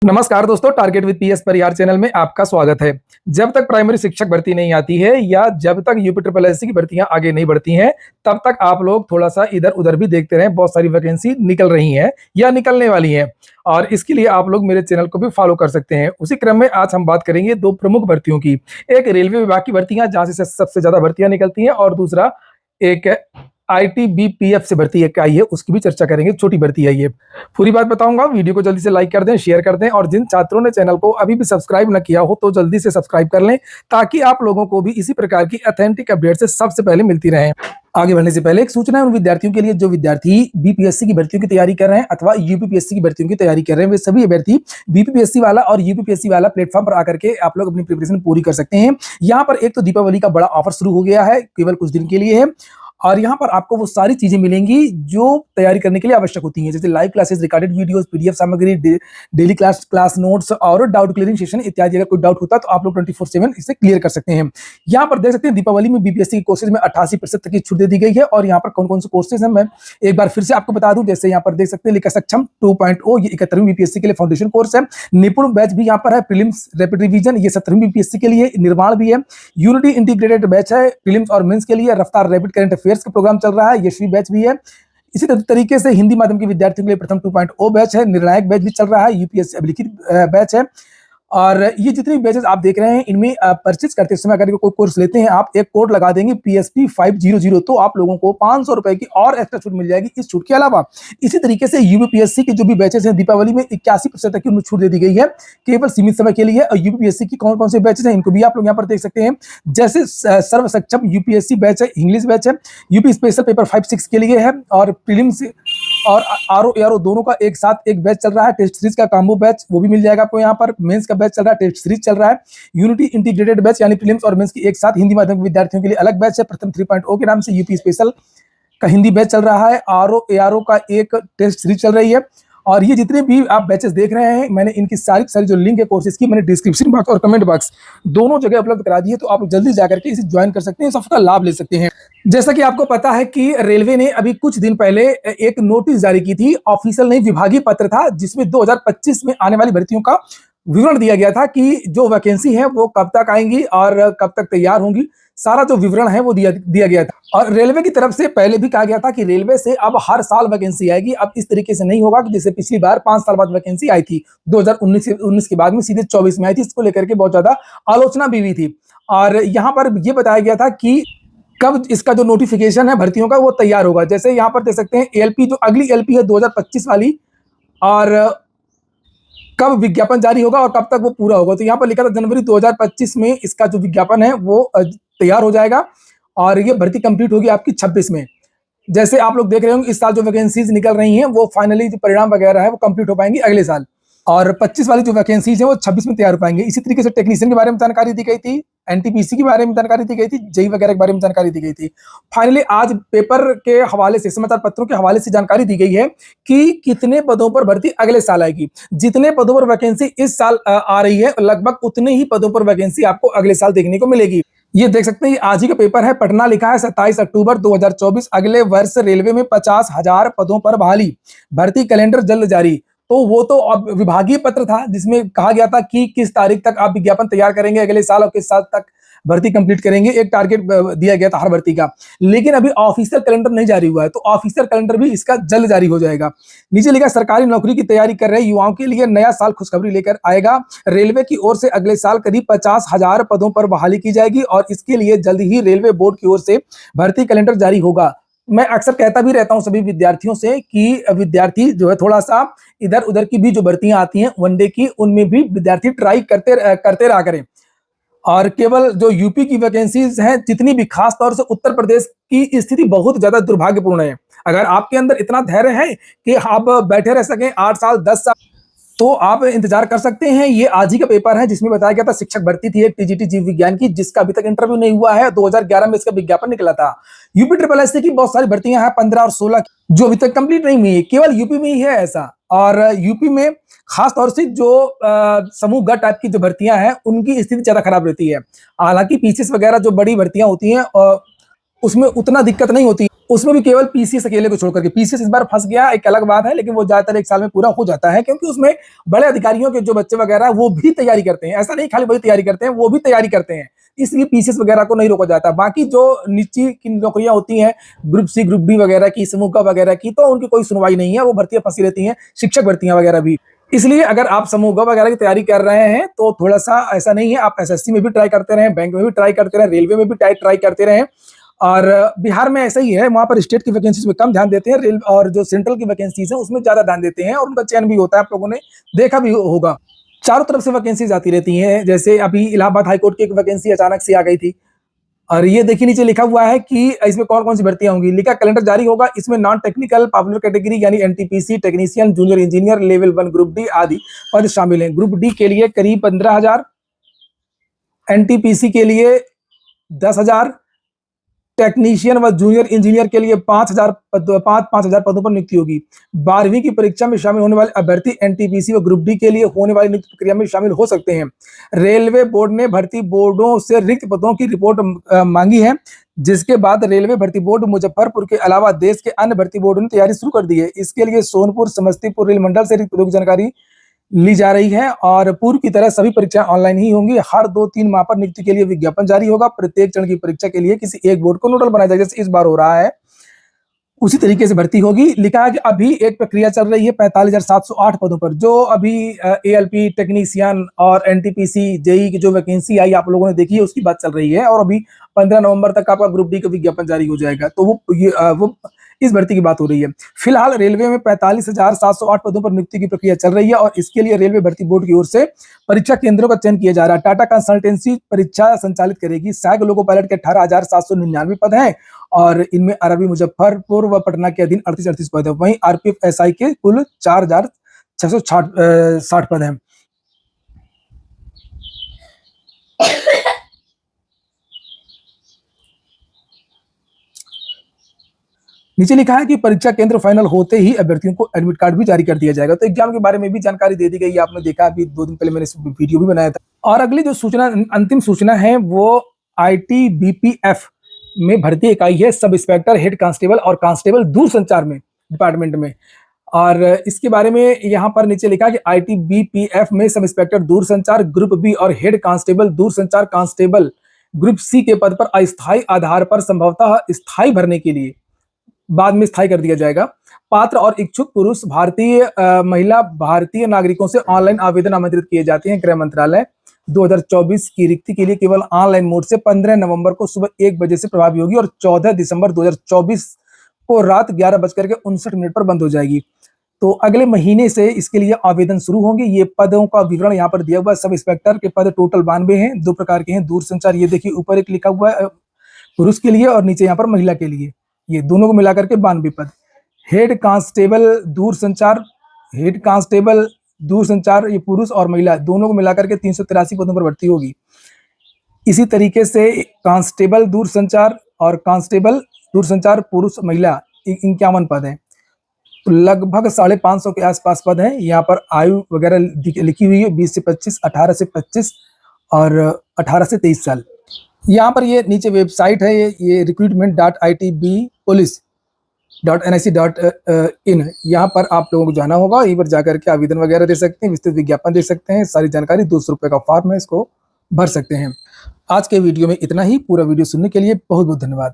नमस्कार दोस्तों, target with PS Parihar channel में आपका स्वागत है। जब तक प्राइमरी शिक्षक भर्ती नहीं आती है या जब तक यूपी ट्रिपल एससी की भर्तियां आगे नहीं बढ़ती हैं, तब तक आप लोग थोड़ा सा इधर उधर भी देखते रहें। बहुत सारी वैकेंसी निकल रही हैं या निकलने वाली हैं और इसके लिए आप लोग मेरे चैनल को भी फॉलो कर सकते हैं। उसी क्रम में आज हम बात करेंगे दो प्रमुख भर्तियों की। एक रेलवे विभाग की भर्तियां जहां से सबसे ज्यादा भर्तियां निकलती हैं और दूसरा एक आईटीबीपीएफ से भर्ती एक आई है, उसकी भी चर्चा करेंगे। छोटी भर्ती है ये। पूरी बात बताऊंगा। वीडियो को जल्दी से लाइक कर दें, शेयर कर दें और जिन छात्रों ने चैनल को अभी भी सब्सक्राइब न किया हो तो जल्दी से सब्सक्राइब कर लें ताकि आप लोगों को भी इसी प्रकार की ऑथेंटिक अपडेट से सबसे पहले मिलती रहे। आगे बढ़ने से पहले एक सूचना है उन विद्यार्थियों के लिए जो विद्यार्थी बीपीएससी की भर्तियों की तैयारी कर रहे हैं अथवा यूपीपीएससी की भर्तियों की तैयारी कर रहे हैं। वे सभी अभ्यर्थी बीपीपीएससी वाला और यूपीपीएससी वाला प्लेटफॉर्म पर आकर के आप लोग अपनी प्रिपरेशन पूरी कर सकते हैं। यहाँ पर एक तो दीपावली का बड़ा ऑफर शुरू हो गया है, केवल कुछ दिन के लिए है और यहाँ पर आपको वो सारी चीजें मिलेंगी जो तैयारी करने के लिए आवश्यक होती हैं, जैसे live classes, recorded videos, PDF सामग्री, डेली क्लास नोट्स और डाउट क्लियरिंग सेशन इत्यादि। अगर कोई डाउट होता है तो आप लोग 24/7 इसे क्लियर कर सकते हैं। यहाँ पर देख सकते हैं दीपावली में बीपीएससी के कोर्सेज में 88% तक की छूट दे दी गई है। और यहाँ पर कौन कौन से कोर्सेज हैं मैं एक बार फिर से आपको बता दूं। जैसे यहाँ पर देख सकते हैं लिखा सक्षम 2.0, ये 71वीं बीपीएससी के लिए फाउंडेशन कोर्स है। निपुण बैच भी यहाँ पर है। प्रीलिम्स रैपिड रिवीजन, ये 17वीं बीपीएससी के लिए। निर्माण भी है। यूनिटी इंटीग्रेटेड बैच है प्रीलिम्स और मेंस के लिए। रफ्तार रैपिड करंट अफेयर्स का प्रोग्राम चल रहा है, यशवी बैच भी है। इसी तरीके से हिंदी माध्यम के विद्यार्थियों के लिए प्रथम 2.0 बैच है। निर्णायक बैच भी चल रहा है। यूपीएससी अभिलिखित बैच है। और ये जितने भी बैचेस आप देख रहे हैं इनमें परचेज करते समय अगर कोई कोर्स लेते हैं, आप एक कोड लगा देंगे PSP 500 तो आप लोगों को 500 रुपए की और एक्स्ट्रा छूट मिल जाएगी इस छूट के अलावा। इसी तरीके से यूपीपीएससी के जो भी बैचेस हैं दीपावली में 81% तक की छूट दे दी गई है, केवल सीमित समय के लिए। और यूपीपीएससी की कौन कौन से बैचेस हैं इनको भी आप लोग यहाँ पर देख सकते हैं। जैसे सर्व सक्षम यूपीएससी बैच है, इंग्लिश बैच है, यूपी स्पेशल पेपर 5-6 के लिए है और प्रीलिम्स और आरओ एआरओ दोनों का एक साथ एक बैच चल रहा है। टेस्ट सीरीज का कॉम्बो बैच वो भी मिल जाएगा आपको यहाँ पर। मेंस का बैच चल रहा है, टेस्ट सीरीज चल रहा है। यूनिटी इंटीग्रेटेड बैच यानी प्रीलिम्स और मेंस की एक साथ। हिंदी माध्यम के विद्यार्थियों के लिए अलग बैच है प्रथम 3.0 के नाम से। यूपी स्पेशल का हिंदी बैच चल रहा है। आरओ एआरओ का एक टेस्ट सीरीज चल रही है। और ये जितने भी आप बैचेस देख रहे हैं मैंने इनकी सारी जो लिंक है कोर्सेज की मैंने डिस्क्रिप्शन बॉक्स और कमेंट बॉक्स दोनों जगह उपलब्ध करा दी है, तो आप जल्दी जाकर के इसे ज्वाइन कर सकते हैं, सबका लाभ ले सकते हैं। जैसा कि आपको पता है कि रेलवे ने अभी कुछ दिन पहले एक नोटिस जारी की थी, ऑफिशियल नहीं विभागीय पत्र था, जिसमें 2025 में आने वाली भर्तियों का विवरण दिया गया था कि जो वैकेंसी है वो कब तक आएंगी और कब तक तैयार होंगी। सारा जो विवरण है वो दिया गया था। और रेलवे की तरफ से पहले भी कहा गया था कि रेलवे से अब हर साल वैकेंसी आएगी। अब इस तरीके से नहीं होगा कि जैसे पिछली बार 5 साल बाद वैकेंसी आई थी, 2019 के बाद में सीधे 24 में आई थी। इसको लेकर के बहुत ज्यादा आलोचना भी हुई थी। और यहाँ पर यह बताया गया था कि कब इसका जो नोटिफिकेशन है भर्तियों का वो तैयार होगा। जैसे यहाँ पर देख सकते हैं एलपी, जो अगली एलपी है 2025 वाली, और कब विज्ञापन जारी होगा और कब तक वो पूरा होगा। तो यहाँ पर लिखा था जनवरी 2025 में इसका जो विज्ञापन है वो तैयार हो जाएगा और ये भर्ती कंप्लीट होगी आपकी 26 में। जैसे आप लोग देख रहे होंगे इस साल जो वैकेंसीज निकल रही हैं वो फाइनली जो परिणाम वगैरह है वो कंप्लीट हो पाएंगी अगले साल, और 25 वाली जो वैकेंसीज हैं वो 26 में तैयार हो पाएंगे। इसी तरीके से टेक्नीशियन के बारे में जानकारी दी गई थी, एनटीपीसी के बारे में जानकारी दी गई थी, जेई वगैरह के बारे में जानकारी दी गई थी। फाइनली आज पेपर के हवाले से, समाचार पत्रों के हवाले से जानकारी दी गई है कि कितने पदों पर भर्ती अगले साल आएगी। जितने पदों पर वैकेंसी इस साल आ रही है लगभग उतने ही पदों पर वैकेंसी आपको अगले साल देखने को मिलेगी। ये देख सकते हैं आज ही का पेपर है, पटना लिखा है 27 अक्टूबर 2024। अगले वर्ष रेलवे में 50,000 पदों पर बहाली, भर्ती कैलेंडर जल्द जारी। तो वो तो अब विभागीय पत्र था जिसमें कहा गया था कि किस तारीख तक आप विज्ञापन तैयार करेंगे अगले साल और किस साल तक भर्ती कंप्लीट करेंगे। एक टारगेट दिया गया था हर भर्ती का, लेकिन अभी ऑफिशियल कैलेंडर नहीं जारी हुआ है, तो ऑफिशियल कैलेंडर भी इसका जल्द जारी हो जाएगा। नीचे लिखा सरकारी नौकरी की तैयारी कर रहे युवाओं के लिए नया साल खुशखबरी लेकर आएगा। रेलवे की ओर से अगले साल करीब 50,000 पदों पर बहाली की जाएगी और इसके लिए जल्द ही रेलवे बोर्ड की ओर से भर्ती कैलेंडर जारी होगा। मैं अक्सर कहता भी रहता हूं सभी विद्यार्थियों से कि विद्यार्थी जो है थोड़ा सा इधर उधर की भी जो भर्तियां आती हैं वनडे की, उनमें भी विद्यार्थी ट्राई करते रहा करें। और केवल जो यूपी की वैकेंसीज हैं जितनी भी, खास तौर से उत्तर प्रदेश की स्थिति बहुत ज्यादा दुर्भाग्यपूर्ण है। अगर आपके अंदर इतना धैर्य है कि आप बैठे रह सकें 8 साल 10 साल, तो आप इंतजार कर सकते हैं। ये आज ही का पेपर है जिसमें बताया गया था शिक्षक भर्ती थी एक टीजीटी जीव विज्ञान की, जिसका अभी तक इंटरव्यू नहीं हुआ है। 2011 में इसका विज्ञापन निकला था। यूपी ट्रिपल एससी की बहुत सारी भर्तियां हैं 15 और 16 जो अभी तक कंप्लीट नहीं हुई है, केवल यूपी में ही है ऐसा। और यूपी में खास तौर से जो समूह ग टाइप की जो भर्तियां हैं उनकी स्थिति ज्यादा खराब रहती है। हालांकि पीसीएस वगैरह जो बड़ी भर्तियां होती हैं उसमें उतना दिक्कत नहीं होती। उसमें भी केवल पीसीएस अकेले को छोड़ करके। पीसीएस इस बार फंस गया, एक अलग बात है, लेकिन वो ज्यादातर 1 साल में पूरा हो जाता है, क्योंकि उसमें बड़े अधिकारियों के जो बच्चे वगैरह वो भी तैयारी करते हैं। ऐसा नहीं खाली वही तैयारी करते हैं, वो भी तैयारी करते हैं, इसलिए पीसीएस वगैरह को नहीं रोका जाता। बाकी जो निजी की नौकरियां होती हैं, ग्रुप सी, ग्रुप डी वगैरह की, समूह का वगैरह की, तो उनकी कोई सुनवाई नहीं है, वो भर्तियां फंसी रहती हैं, शिक्षक भर्तियां वगैरह भी। इसलिए अगर आप समूह ग वगैरह की तैयारी कर रहे हैं तो थोड़ा सा ऐसा नहीं है, आप एसएससी में भी ट्राई करते रहें, बैंक में भी ट्राई करते रहें, रेलवे में भी ट्राई करते रहें। और बिहार में ऐसा ही है, वहां पर स्टेट की वैकेंसीज में कम ध्यान देते हैं, रेल और जो सेंट्रल की वैकेंसीज है उसमें ज्यादा ध्यान देते हैं, और उनका चयन भी होता है, आप लोगों ने देखा भी होगा। चारों तरफ से वैकेंसीज आती रहती हैं, जैसे अभी इलाहाबाद हाईकोर्ट की एक वैकेंसी अचानक से आ गई थी। और ये देखिए नीचे लिखा हुआ है कि इसमें कौन कौन सी भर्तियां होंगी। लिखा कैलेंडर जारी होगा, इसमें नॉन टेक्निकल पॉपुलर कैटेगरी यानी NTPC, technician, junior engineer, level 1 group D आदि पद शामिल हैं। ग्रुप डी के लिए करीब 15,000, एनटीपीसी के लिए 10,000, टेक्नीशियन व जूनियर इंजीनियर के लिए 5,000 पदों पर नियुक्ति होगी। 12वीं की परीक्षा में शामिल होने वाले अभ्यर्थी एनटीपीसी व ग्रुप डी के लिए होने वाली नियुक्ति प्रक्रिया में शामिल हो सकते हैं। रेलवे बोर्ड ने भर्ती बोर्डों से रिक्त पदों की रिपोर्ट मांगी है, जिसके बाद रेलवे भर्ती बोर्ड मुजफ्फरपुर के अलावा देश के अन्य भर्ती बोर्डों ने तैयारी शुरू कर दी है। इसके लिए सोनपुर, समस्तीपुर रेल मंडल से रिक्त पदों की जानकारी ली जा रही है, और पूर्व की तरह सभी परीक्षाएं ऑनलाइन ही होंगी। हर 2-3 माह पर नियुक्ति के लिए विज्ञापन जारी होगा। प्रत्येक चरण की परीक्षा के लिए किसी एक बोर्ड को नोडल बनाया जाएगा, जैसे इस बार हो रहा है उसी तरीके से भर्ती होगी। लिखा है कि अभी एक प्रक्रिया चल रही है 45,708 पदों पर, जो अभी एएलपी, टेक्नीशियन और एनटीपीसी, जेई की जो वैकेंसी आई आप लोगों ने देखी है, उसकी बात चल रही है। और अभी 15 नवंबर तक आपका ग्रुप डी का विज्ञापन जारी हो जाएगा, तो वो इस भर्ती की बात हो रही है। फिलहाल रेलवे में 45,708 पदों पर नियुक्ति की प्रक्रिया चल रही है, और इसके लिए रेलवे भर्ती बोर्ड की ओर से परीक्षा केंद्रों का चयन किया जा रहा है। टाटा कंसल्टेंसी परीक्षा संचालित करेगी। सहायक लोको पायलट के 18,799 पद हैं, और इनमें अरबी, मुजफ्फरपुर व पटना के अधीन 38 पद है। वहीं आरपीएफ एसआई के कुल 4,660 पद हैं। नीचे लिखा है कि परीक्षा केंद्र फाइनल होते ही अभ्यर्थियों को एडमिट कार्ड भी जारी कर दिया जाएगा। तो एग्जाम के बारे में भी जानकारी दे दी गई है, आपने देखा, अभी 2 दिन पहले मैंने इस वीडियो भी बनाया था। और अगली जो सूचना, अंतिम सूचना है, वो आईटीबीपीएफ में भर्ती इकाई है, सब इंस्पेक्टर, हेड कांस्टेबल और कांस्टेबल दूरसंचार में, डिपार्टमेंट में। और इसके बारे में यहाँ पर नीचे लिखा है कि आईटीबीपीएफ में सब इंस्पेक्टर दूरसंचार ग्रुप बी और हेड कांस्टेबल दूरसंचार कांस्टेबल ग्रुप सी के पद पर अस्थायी आधार पर संभवतः स्थायी भरने के लिए बाद में स्थायी कर दिया जाएगा। पात्र और इच्छुक पुरुष, भारतीय महिला, भारतीय नागरिकों से ऑनलाइन आवेदन आमंत्रित किए जाते हैं। गृह मंत्रालय 2024 की रिक्ति के लिए केवल ऑनलाइन मोड से 15 नवंबर को सुबह 1 बजे से प्रभावी होगी, और 14 दिसंबर 2024 को रात 11:59 पर बंद हो जाएगी। तो अगले महीने से इसके लिए आवेदन शुरू होंगे। ये पदों का विवरण यहाँ पर दिया हुआ है। सब इंस्पेक्टर के पद टोटल 92 हैं, 2 प्रकार के हैं। दूरसंचार, ये देखिए ऊपर एक लिखा हुआ है पुरुष के लिए, और नीचे यहाँ पर महिला के लिए, ये दोनों को मिलाकर के 92 पद। हेड कांस्टेबल दूरसंचार, ये पुरुष और महिला दोनों को मिलाकर के 383 पदों पर भर्ती होगी। इसी तरीके से कांस्टेबल दूरसंचार और कांस्टेबल दूरसंचार पुरुष महिला 51 पद हैं। तो लगभग 550 के आसपास पद हैं। यहाँ पर आयु वगैरह लिखी हुई है, 20 से 25, 18 से 25 और 18 से 23 साल। यहाँ पर ये नीचे वेबसाइट है, ये recruitment.itbpolice.nic.in, यहाँ पर आप लोगों को जाना होगा। यहीं पर जाकर के आवेदन वगैरह दे सकते हैं, विस्तृत विज्ञापन दे सकते हैं, सारी जानकारी, 200 रुपये का फॉर्म है, इसको भर सकते हैं। आज के वीडियो में इतना ही। पूरा वीडियो सुनने के लिए बहुत बहुत धन्यवाद।